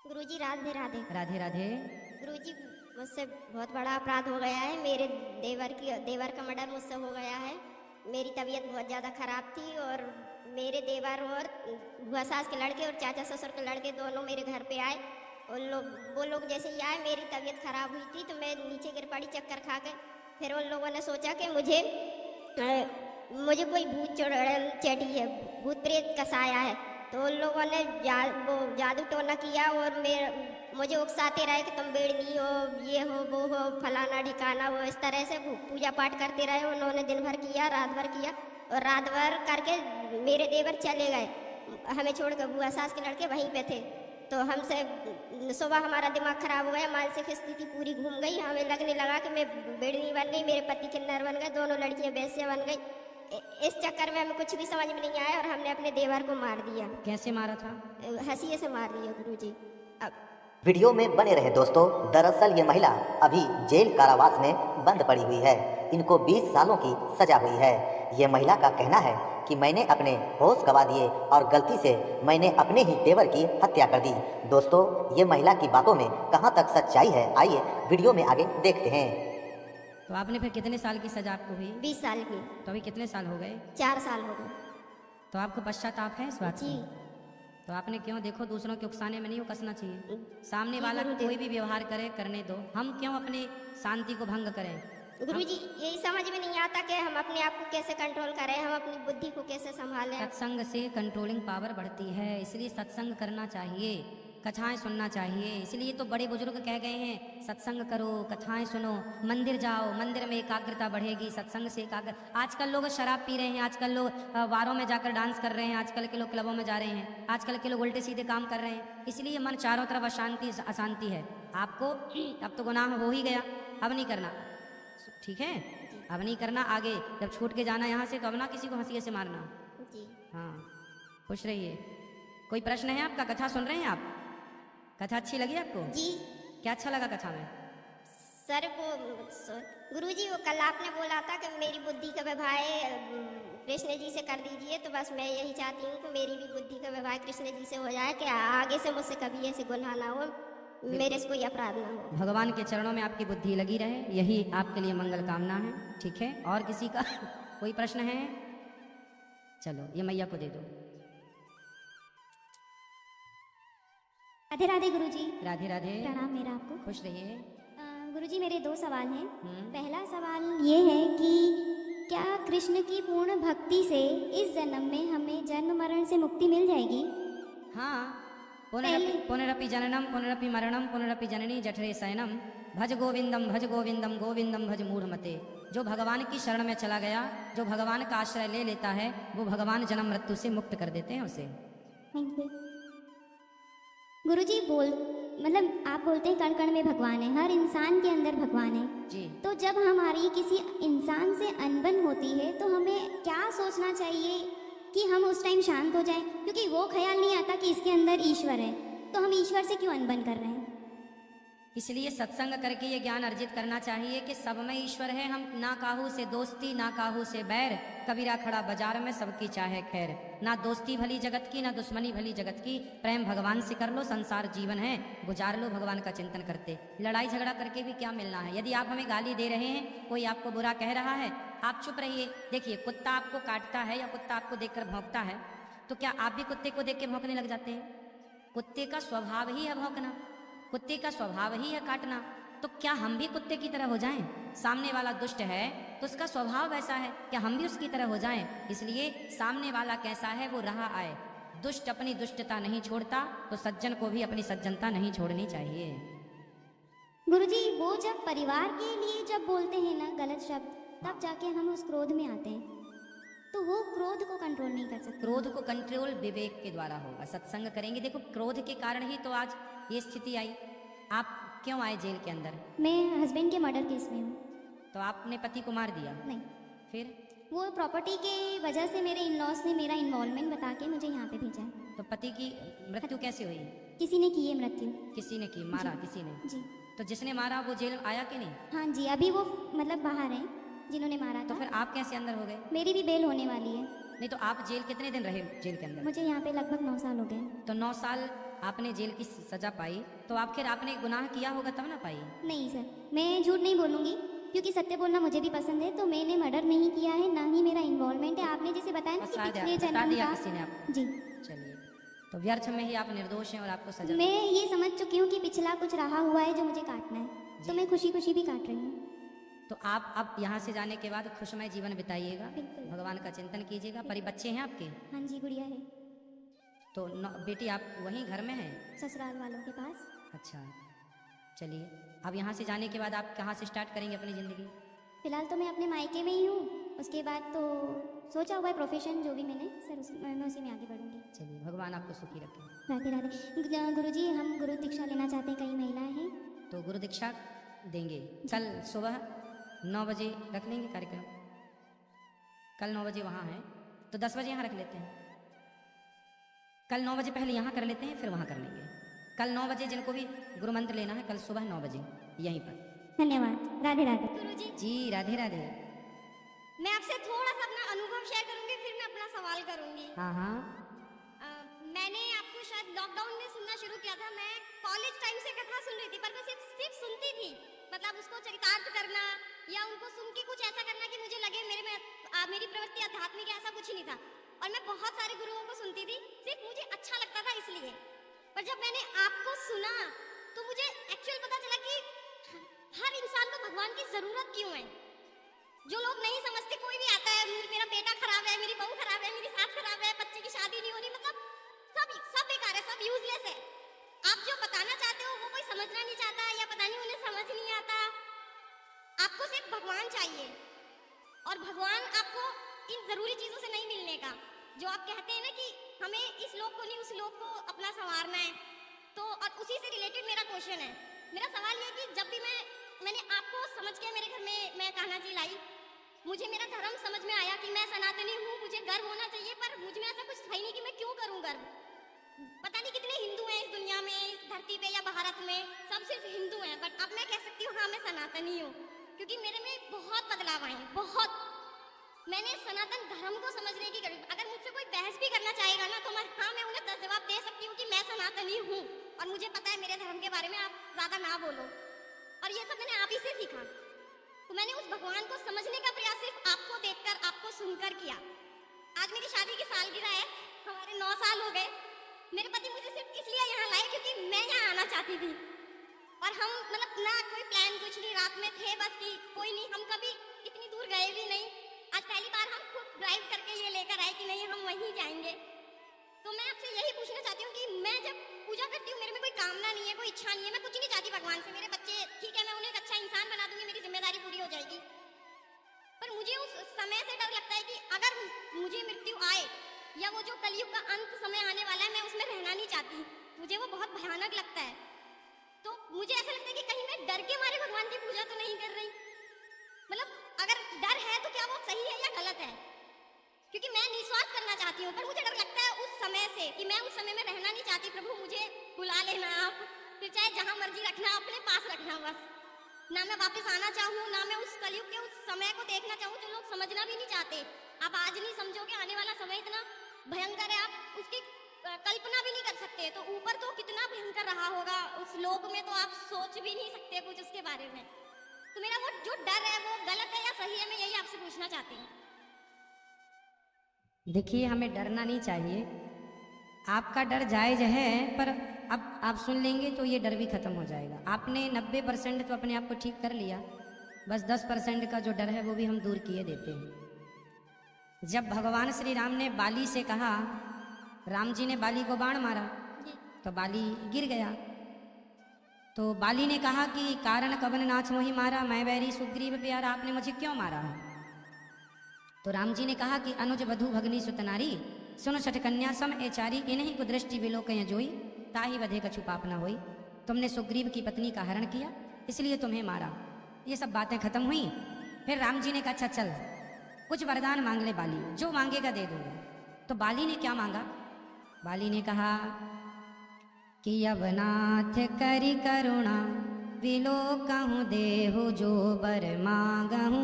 गुरुजी राधे राधे। राधे राधे। गुरुजी मुझसे बहुत बड़ा अपराध हो गया है। मेरे देवर का मर्डर मुझसे हो गया है। मेरी तबीयत बहुत ज़्यादा ख़राब थी और मेरे देवर और बुआ सास के लड़के और चाचा ससुर के लड़के दोनों मेरे घर पे आए। वो लोग जैसे ही आए मेरी तबीयत ख़राब हुई थी तो मैं नीचे गिर पड़ी चक्कर खा के। फिर उन लोगों ने सोचा कि मुझे कोई भूत चुड़ैल चढ़ी है, भूत प्रेत का साया है। तो उन लोगों ने वो जादू टोना किया और मुझे उकसाते रहे कि तुम बेड़नी हो, ये हो, वो हो, फलाना ठिकाना वो। इस तरह से पूजा पाठ करते रहे। उन्होंने दिन भर किया, रात भर किया और रात भर करके मेरे देवर चले गए, हमें छोड़कर। बुआ सास के लड़के वहीं पे थे। तो हमसे सुबह हमारा दिमाग खराब हो गया, मानसिक स्थिति पूरी घूम गई। हमें लगने लगा कि मैं बेड़नी बन गई, मेरे पति किन्नर बन गए, दोनों लड़कियां बेस्या बन गई। इस चक्कर में हमें कुछ भी समझ में नहीं आया और हमने अपने देवर को मार दिया। कैसे मारा था? हंसिए से मार दिया गुरुजी। अब वीडियो में बने रहे दोस्तों। दरअसल ये महिला अभी जेल कारावास में बंद पड़ी हुई है। इनको 20 सालों की सजा हुई है। ये महिला का कहना है कि मैंने अपने होश गंवा दिए और गलती से मैंने अपने ही देवर की हत्या कर दी। दोस्तों ये महिला की बातों में कहां तक सच्चाई है, आइए वीडियो में आगे देखते हैं। तो आपने फिर कितने साल की सजा आपको हुई? 20 साल की। तो अभी कितने साल हो गए? 4 साल हो गए। तो आपको पश्चाताप है इस बात जी। तो आपने क्यों, देखो दूसरों के उकसाने में नहीं उकसना चाहिए। सामने वाला कोई भी व्यवहार करे, करने दो। हम क्यों अपने शांति को भंग करें? गुरुजी यही समझ में नहीं आता कि हम अपने आप को कैसे कंट्रोल करें, हम अपनी बुद्धि को कैसे संभालें। सत्संग से कंट्रोलिंग पावर बढ़ती है, इसलिए सत्संग करना चाहिए, कथाएं सुनना चाहिए। इसलिए तो बड़े बुजुर्ग कह गए हैं सत्संग करो, कथाएं सुनो, मंदिर जाओ, मंदिर में एकाग्रता बढ़ेगी। सत्संग से एकाग्र। आजकल लोग शराब पी रहे हैं, आजकल लोग बारों में जाकर डांस कर रहे हैं, आजकल के लोग क्लबों में जा रहे हैं, आजकल के लोग उल्टे सीधे काम कर रहे हैं। इसलिए मन चारों तरफ अशांति अशांति है। आपको अब तो गुनाह हो ही गया, अब नहीं करना, ठीक है? अब नहीं करना। आगे जब छूट के जाना यहाँ से तो अब ना किसी को हंसिए से मारना। जी। हाँ, खुश रहिए। कोई प्रश्न है आपका? कथा सुन रहे हैं आप? कथा अच्छी लगी आपको? जी। क्या अच्छा लगा कथा में? सर वो गुरुजी वो कल आपने बोला था कि मेरी बुद्धि का विवाह कृष्ण जी से कर दीजिए। तो बस मैं यही चाहती हूँ कि मेरी भी बुद्धि का विवाह कृष्ण जी से हो जाए, कि आगे से मुझसे कभी ऐसे गुनाह ना हो, मेरे से कोई अपराध ना हो। भगवान के चरणों में आपकी बुद्धि लगी रहे, यही आपके लिए मंगल कामना है, ठीक है? और किसी का कोई प्रश्न है? चलो ये मैया को दे दो। राधे राधे गुरुजी। राधे राधे। प्रणाम मेरा आपको। खुश रहिए। गुरुजी मेरे 2 सवाल हैं। पहला सवाल ये है कि क्या कृष्ण की पूर्ण भक्ति से इस जन्म में हमें जन्म मरण से मुक्ति मिल जाएगी? हाँ। पुनरपि जननम पुनरपि मरणम पुनरपि जननी जठरे शयनम भज गोविंदम भज गोविंदम गोविंदम भज मूढ़मते। जो भगवान की शरण में चला गया, जो भगवान का आश्रय ले लेता है, वो भगवान जन्म मृत्यु से मुक्त कर देते हैं उसे। थैंक यू गुरुजी। मतलब आप बोलते हैं कण कण में भगवान है, हर इंसान के अंदर भगवान है जी। तो जब हमारी किसी इंसान से अनबन होती है तो हमें क्या सोचना चाहिए कि हम उस टाइम शांत हो जाएं? क्योंकि वो ख्याल नहीं आता कि इसके अंदर ईश्वर है, तो हम ईश्वर से क्यों अनबन कर रहे हैं? इसलिए सत्संग करके ये ज्ञान अर्जित करना चाहिए कि सब में ईश्वर है। हम ना काहू से दोस्ती ना काहू से बैर, कबीरा खड़ा बाजार में सबकी चाहे खैर। ना दोस्ती भली जगत की ना दुश्मनी भली जगत की, प्रेम भगवान से कर लो, संसार जीवन है गुजार लो भगवान का चिंतन करते। लड़ाई झगड़ा करके भी क्या मिलना है? यदि आप हमें गाली दे रहे हैं, कोई आपको बुरा कह रहा है, आप चुप रहिए। देखिए कुत्ता आपको काटता है या कुत्ता आपको देखकर भौंकता है, तो क्या आप भी कुत्ते को देख के भौंकने लग जाते हैं? कुत्ते का स्वभाव ही है भौंकना, कुत्ते का स्वभाव ही है काटना। तो क्या हम भी कुत्ते की तरह हो जाएं? सामने वाला दुष्ट है तो उसका स्वभाव वैसा है, क्या हम भी उसकी तरह हो जाएं? इसलिए सामने वाला कैसा है वो रहा आए। दुष्ट अपनी दुष्टता नहीं छोड़ता, तो सज्जन को भी अपनी सज्जनता नहीं छोड़नी चाहिए। गुरुजी वो जब परिवार के लिए जब बोलते हैं ना गलत शब्द, तब जाके हम उस क्रोध में आते हैं, तो वो क्रोध को कंट्रोल नहीं कर सकते। क्रोध को कंट्रोल विवेक के द्वारा होगा। सत्संग करेंगे। देखो क्रोध के कारण ही तो आज ये स्थिति आई। आप क्यों आए जेल के अंदर? मैं हस्बैंड के मर्डर केस में हूँ। तो आपने पति को मार दिया? नहीं। फिर? वो प्रॉपर्टी के वजह से मेरे इन-लॉज ने मेरा इन्वॉल्वमेंट बता के मुझे यहाँ पे भेजा है। तो पति की मृत्यु कैसे हुई? किसी ने की है मृत्यु। किसी ने की? मारा किसी ने? जी। तो जिसने मारा वो जेल आया कि नहीं? हाँ जी, अभी वो मतलब बाहर हैं जिन्होंने मारा तो था। फिर आप कैसे अंदर हो गए? मेरी भी बेल होने वाली है। नहीं तो आप जेल कितने दिन रहे जेल के अंदर? मुझे यहाँ पे लगभग 9 साल हो गए। तो 9 साल आपने जेल की सजा पाई तो आखिर आपने गुनाह किया होगा तब ना पाई। नहीं सर, मैं झूठ नहीं बोलूँगी क्योंकि सत्य बोलना मुझे भी पसंद है। तो मैंने मर्डर नहीं किया है, ना ही मेरा इन्वॉल्वमेंट है। आपने जैसे बताया ना बस कि आ पिछले बता जन्म दिया का। किसी ने आपको। जी, चलिए, तो व्यर्थ में ही आप निर्दोष हैं और आपको सजा मैं ये समझ चुकी हूँ कि पिछला कुछ रहा हुआ है जो मुझे काटना है, तो जी। मैं खुशी खुशी भी काट रही हूँ। तो आप अब यहाँ से जाने के बाद खुशमय जीवन बिताइएगा, बिल्कुल। भगवान का चिंतन कीजिएगा। पर बच्चे हैं आपके? हाँ जी, गुड़िया है तो बेटी आप वहीं घर में हैं? ससुराल वालों के पास। अच्छा, चलिए, अब यहाँ से जाने के बाद आप कहाँ से स्टार्ट करेंगे अपनी ज़िंदगी? फिलहाल तो मैं अपने मायके में ही हूँ, उसके बाद तो सोचा हुआ है प्रोफेशन जो भी मैंने सर मैं उसी में आगे बढ़ूंगी। चलिए, भगवान आपको सुखी रखे। राधे राधे। गुरुजी, हम गुरु दीक्षा लेना चाहते हैं, कई महिलाएं हैं। तो गुरु दीक्षा देंगे कल सुबह 9 बजे रख लेंगे कार्यक्रम। कल 9 बजे वहाँ है तो 10 बजे यहाँ रख लेते हैं। कल 9 बजे पहले यहाँ कर लेते हैं, फिर वहाँ कर लेंगे। कल 9 बजे जिनको भी गुरु मंत्र लेना है, कल सुबह 9 बजे यहीं पर। धन्यवाद। राधे राधे। गुरुजी, जी राधे राधे। मैं आपसे थोड़ा सा अपना अनुभव शेयर करूंगी, फिर मैं अपना सवाल करूंगी। हाँ हाँ, मैंने आपको शायद लॉकडाउन में सुनना शुरू किया था। मैं कॉलेज टाइम से कथा सुन रही थी, पर मैं सिर्फ सुनती थी। मतलब उसको चरितार्थ करना या उनको सुन के कुछ ऐसा करना कि मुझे लगे मेरी प्रवृत्ति आध्यात्मिक है, ऐसा कुछ नहीं था। और मैं बहुत सारे गुरुओं को सुनती थी, सिर्फ मुझे अच्छा लगता था इसलिए। पर जब मैंने आपको सुना तो मुझे एक्चुअल पता चला कि हर इंसान को भगवान की जरूरत क्यों है। जो लोग नहीं समझते, कोई भी आता है, मेरा बेटा खराब है, मेरी बहू खराब है, मेरी सास खराब है, बच्चे की शादी नहीं हो रही, मतलब सब बेकार है, सब यूजलेस है। आप जो बताना चाहते हो वो कोई समझना नहीं चाहता, या पता नहीं उन्हें समझ नहीं आता। आपको सिर्फ भगवान चाहिए, और भगवान आपको इन जरूरी चीजों से नहीं मिलने का। जो आप कहते हैं ना कि हमें इस लोक को नहीं उस लोक को अपना संवारना है, तो और उसी से रिलेटेड मेरा क्वेश्चन है। मेरा सवाल ये कि जब भी मैंने आपको समझ के मेरे घर में मैं कान्हा जी लाई, मुझे मेरा धर्म समझ में आया कि मैं सनातनी हूँ, मुझे गर्व होना चाहिए, पर मुझ में ऐसा कुछ था ही नहीं कि मैं क्यों करूँ गर्व। पता नहीं कितने हिंदू हैं इस दुनिया में, इस धरती पे या भारत में, सब सिर्फ हिंदू हैं, बट अब मैं कह सकती हूँ हाँ मैं सनातनी हूँ, क्योंकि मेरे में बहुत बदलाव आए हैं, बहुत। मैंने सनातन धर्म को समझने की अगर मुझसे कोई बहस भी करना चाहेगा ना, तो मैं उन्हें 10 जवाब दे सकती हूँ कि मैं सनातनी हूँ, और मुझे पता है मेरे धर्म के बारे में आप ज्यादा ना बोलो। और ये सब मैंने आप ही से सीखा। तो मैंने उस भगवान को समझने का प्रयास सिर्फ आपको देखकर, आपको सुनकर किया। आज मेरी शादी की सालगिरह है, हमारे 9 साल हो गए। मेरे पति मुझे सिर्फ इसलिए यहाँ लाए क्योंकि मैं यहाँ आना चाहती थी, और हम मतलब ना कोई प्लान कुछ नहीं, रात में थे बस कि कोई नहीं, हम कभी इतनी दूर गए भी नहीं। आज पहली बार हम खुद ड्राइव करके ये लेकर आए कि नहीं हम वहीं जाएंगे। तो मैं आपसे यही पूछना चाहती हूँ कि मैं जब पूजा करती हूँ, मेरे में कोई कामना नहीं है, कोई इच्छा नहीं है, मैं कुछ नहीं चाहती भगवान से। मेरे बच्चे ठीक है, मैं उन्हें एक अच्छा इंसान बना दूंगी, मेरी जिम्मेदारी पूरी हो जाएगी। पर मुझे उस समय से डर लगता है कि अगर मुझे मृत्यु आए या वो जो कलयुग का अंत समय आने वाला है, मैं उसमें रहना नहीं चाहती, मुझे वो बहुत भयानक लगता है। तो मुझे ऐसा लगता है कि कहीं मैं डर के मारे भगवान की पूजा तो नहीं कर रही। मतलब अगर डर है तो क्या वो सही है या गलत है, क्योंकि मैं निस्वार्थ करना चाहती हूँ, पर मुझे डर लगता है उस समय से कि मैं उस समय में रहना नहीं चाहती। प्रभु मुझे बुला लेना आप, फिर चाहे जहाँ मर्जी रखना, अपने पास रखना बस। ना मैं वापस आना चाहूँ, ना मैं उस कलयुग के उस समय को देखना चाहूँ जो लोग समझना भी नहीं चाहते। आप आज नहीं समझोगे, आने वाला समय इतना भयंकर है, आप उसकी कल्पना भी नहीं कर सकते। तो ऊपर तो कितना भयंकर रहा होगा, उस लोक में तो आप सोच भी नहीं सकते कुछ उसके बारे में। तो मेरा वो जो डर है वो गलत है या सही है, मैं यही आपसे पूछना चाहती हूँ। देखिए हमें डरना नहीं चाहिए, आपका डर जायज है, पर अब आप सुन लेंगे तो ये डर भी खत्म हो जाएगा। आपने 90% तो अपने आप को ठीक कर लिया, बस 10% का जो डर है वो भी हम दूर किए देते हैं। जब भगवान श्री राम ने बाली से कहा, राम जी ने बाली को बाण मारा तो बाली गिर गया, तो बाली ने कहा कि कारण कवन नाच मोहि मारा, मैं बैरी सुग्रीव प्यारा, आपने मुझे क्यों मारा है? तो राम जी ने कहा कि अनुज वधु भगनी सुतनारी, सुनो छठ कन्या सम एचारी, इन्हीं को दृष्टि विलोकय जोई, ताही वधे कछु पाप न होई। तुमने सुग्रीव की पत्नी का हरण किया इसलिए तुम्हें मारा। ये सब बातें खत्म हुई। फिर राम जी ने कहा अच्छा चल कुछ वरदान मांग ले बाली, जो मांगेगा दे दूंगा। तो बाली ने क्या मांगा? बाली ने कहा कि अवनाथ करि करुणा विलोकहु देहु जो बर मांगहु,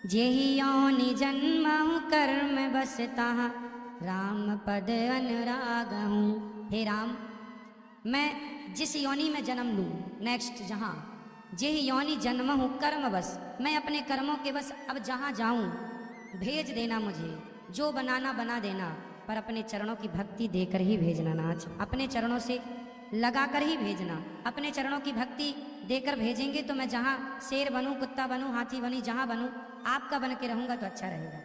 जेहि योनि जन्महु कर्म बसता राम पद अनुरागहु। हे राम, मैं जिस योनि में जन्म लूँ, नेक्स्ट जहाँ जे योनि जन्म हूँ कर्म बस, मैं अपने कर्मों के बस अब जहाँ जाऊँ भेज देना मुझे, जो बनाना बना देना, पर अपने चरणों की भक्ति देकर ही भेजना नाच, अपने चरणों से लगा कर ही भेजना। अपने चरणों की भक्ति देकर भेजेंगे तो मैं जहाँ शेर बनूं, कुत्ता बनूं, हाथी बनी, जहाँ बनूं आपका बन के रहूँगा तो अच्छा रहेगा।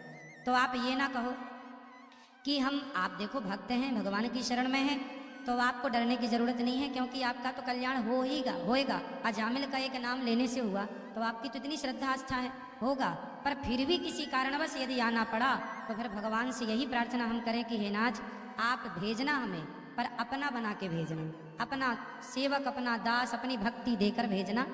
तो आप ये ना कहो कि आप देखो भक्त हैं, भगवान की शरण में हैं, तो आपको डरने की जरूरत नहीं है, क्योंकि आपका तो कल्याण होएगा। अजामिल का एक नाम लेने से हुआ, तो आपकी तो इतनी श्रद्धा आस्था है, होगा। पर फिर भी किसी कारणवश यदि आना पड़ा तो फिर भगवान से यही प्रार्थना हम करें कि हे नाथ आप भेजना हमें, पर अपना बना के भेजना, अपना सेवक, अपना दास, अपनी भक्ति देकर भेजना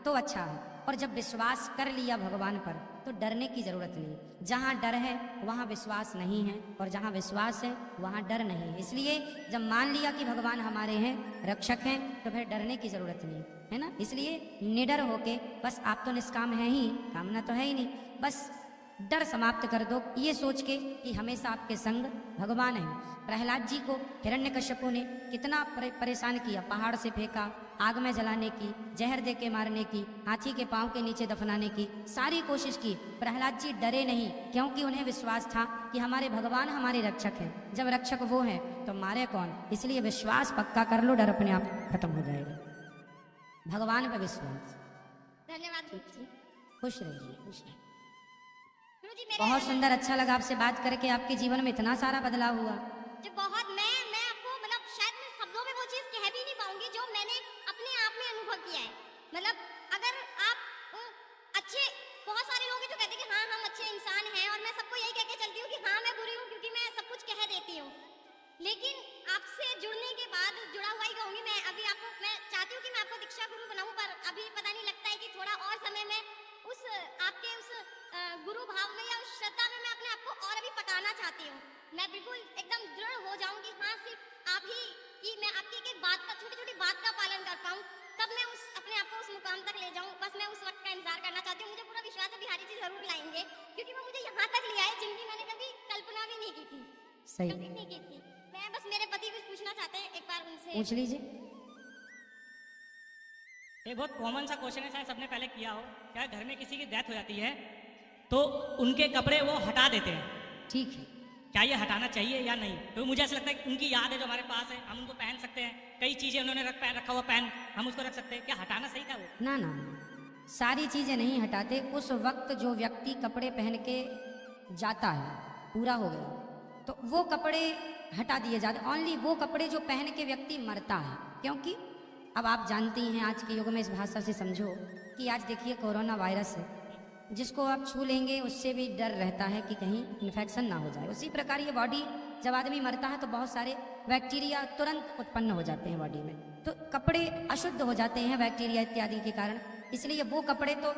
तो अच्छा है। और जब विश्वास कर लिया भगवान पर तो डरने की जरूरत नहीं। जहाँ डर है वहाँ विश्वास नहीं है, और जहाँ विश्वास है वहाँ डर नहीं है। इसलिए जब मान लिया कि भगवान हमारे हैं, रक्षक हैं, तो फिर डरने की जरूरत नहीं है ना। इसलिए निडर होके बस आप तो निष्काम है ही, कामना तो है ही नहीं, बस डर समाप्त कर दो ये सोच के कि हमेशा आपके संग भगवान हैं। प्रहलाद जी को हिरण्यकश्यपु ने कितना परेशान किया, पहाड़ से फेंका, आग में जलाने की, जहर दे के मारने की, हाथी के पांव के नीचे दफनाने की सारी कोशिश की। प्रहलाद जी डरे नहीं, क्योंकि उन्हें विश्वास था कि हमारे भगवान हमारे रक्षक हैं। जब रक्षक वो हैं तो मारे कौन, इसलिए विश्वास पक्का कर लो, डर अपने आप खत्म हो जाएगा। भगवान पर विश्वास। धन्यवाद गुरु जी। खुश रहिए, खुश रहिए। गुरु जी बहुत सुंदर, अच्छा लगा आपसे बात करके। आपके जीवन में इतना सारा बदलाव हुआ जो बहुत मैं आपको मतलब शायद मैं शब्दों में वो चीज कह भी नहीं पाऊंगी जो मैंने अपने आप में अनुभव किया है। मतलब अगर आप अच्छे, बहुत सारे लोग हैं जो कहते हैं कि हाँ हम अच्छे इंसान हैं, और मैं सबको यही कह के चलती हूँ कि हाँ मैं बुरी हूँ क्योंकि मैं सब कुछ कह देती हूँ। लेकिन आपसे जुड़ने के बाद जुड़ा हुआ ही कहूंगी मैं। अभी आपको मैं चाहती हूँ कि मैं आपको दीक्षा गुरु बनाऊं, पर अभी पता नहीं लगता है कि थोड़ा और समय में उस आपके उस गुरु भाव में या उस श्रद्धा में मैं अपने आप को और अभी पकाना चाहती हूँ। मैं बिल्कुल एकदम दृढ़ हो जाऊं कि हाँ सिर्फ आप ही कि मैं आपकी एक एक बात का, छोटी छोटी बात का पालन कर पाऊँ, तब मैं उस अपने आप को उस मुकाम तक ले जाऊं। बस मैं उस वक्त का इंतजार करना चाहती हूँ। मुझे पूरा विश्वास है बिहारी जी जरूर लाएंगे, क्योंकि वो मुझे यहाँ तक ले आए जिनकी मैंने कभी कल्पना भी नहीं की थी। सही कभी नहीं की थी। मैं बस मेरे पति कुछ पूछना चाहते हैं, एक बार उनसे पूछ लीजिए। एक बहुत कॉमन सा क्वेश्चन है, शायद सबने पहले किया हो। क्या घर में किसी की डेथ हो जाती है तो उनके कपड़े वो हटा देते हैं, ठीक है, क्या ये हटाना चाहिए या नहीं? तो मुझे ऐसा लगता है कि उनकी याद है जो हमारे पास है, हम उनको पहन सकते हैं। कई चीजें उन्होंने रखा हुआ पैन, हम उसको रख सकते हैं। क्या हटाना सही था वो? ना ना, सारी चीजें नहीं हटाते। उस वक्त जो व्यक्ति कपड़े पहन के जाता है, पूरा हो गया तो वो कपड़े हटा दिए जाते। ओनली वो कपड़े जो पहन के व्यक्ति मरता है, क्योंकि अब आप जानती हैं आज के युग में, इस भाषा से समझो कि आज देखिए कोरोना वायरस है, जिसको आप छू लेंगे उससे भी डर रहता है कि कहीं इन्फेक्शन ना हो जाए। उसी प्रकार ये बॉडी, जब आदमी मरता है तो बहुत सारे बैक्टीरिया तुरंत उत्पन्न हो जाते हैं बॉडी में, तो कपड़े अशुद्ध हो जाते हैं बैक्टीरिया इत्यादि के कारण। इसलिए वो कपड़े तो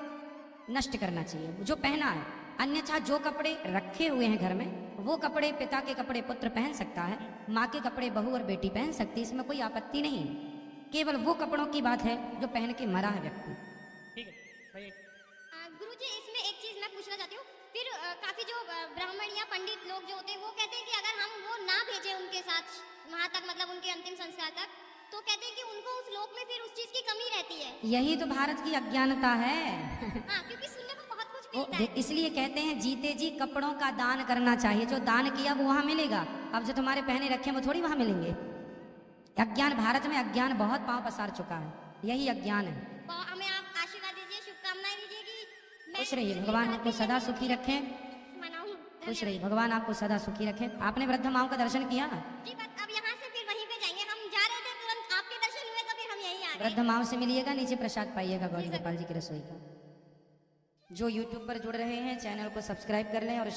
नष्ट करना चाहिए जो पहना है। अन्यथा जो कपड़े रखे हुए हैं घर में, वो कपड़े, पिता के कपड़े पुत्र पहन सकता है, माँ के कपड़े बहू और बेटी पहन सकती है, इसमें कोई आपत्ति नहीं। केवल वो कपड़ों की बात है जो पहन के मरा है व्यक्ति। ठीक है भाई। गुरुजी इसमें एक चीज मैं पूछना चाहती हूँ। फिर काफी जो ब्राह्मण या पंडित लोग जो होते हैं वो कहते हैं कि अगर हम वो ना भेजे उनके साथ वहां तक, मतलब उनके अंतिम संस्कार तक, तो कहते हैं कि उनको उस लोक में फिर उस चीज की कमी रहती है। यही तो भारत की अज्ञानता है। हाँ, क्योंकि सुनने को बहुत कुछ मिलता है। इसलिए कहते हैं जीते जी कपड़ों का दान करना चाहिए। जो दान किया वो वहां मिलेगा, अब जो तुम्हारे पहने रखे वो थोड़ी वहां मिलेंगे। अज्ञान, भारत में अज्ञान बहुत पांव पसार चुका है, यही अज्ञान है। तो हमें आप आशीर्वाद दीजिए, शुभकामनाएं दीजिए कि मैं खुश रहिए, भगवान आपको सदा सुखी रखें। मनाऊं। खुश रहिए, भगवान आपको सदा सुखी रखें। आपने वृद्ध माओ का दर्शन किया? जी बस अब यहाँ से फिर वहीं पे जाएंगे। हम जा रहे थे, तुरंत आपके दर्शन हुए तो फिर हम यहीं आ गए। वृद्ध माओ से मिलिएगा, नीचे प्रसाद पाइएगा गौरी गोपाल जी की रसोई का। जो यूट्यूब पर जुड़ रहे हैं चैनल को सब्सक्राइब कर लें और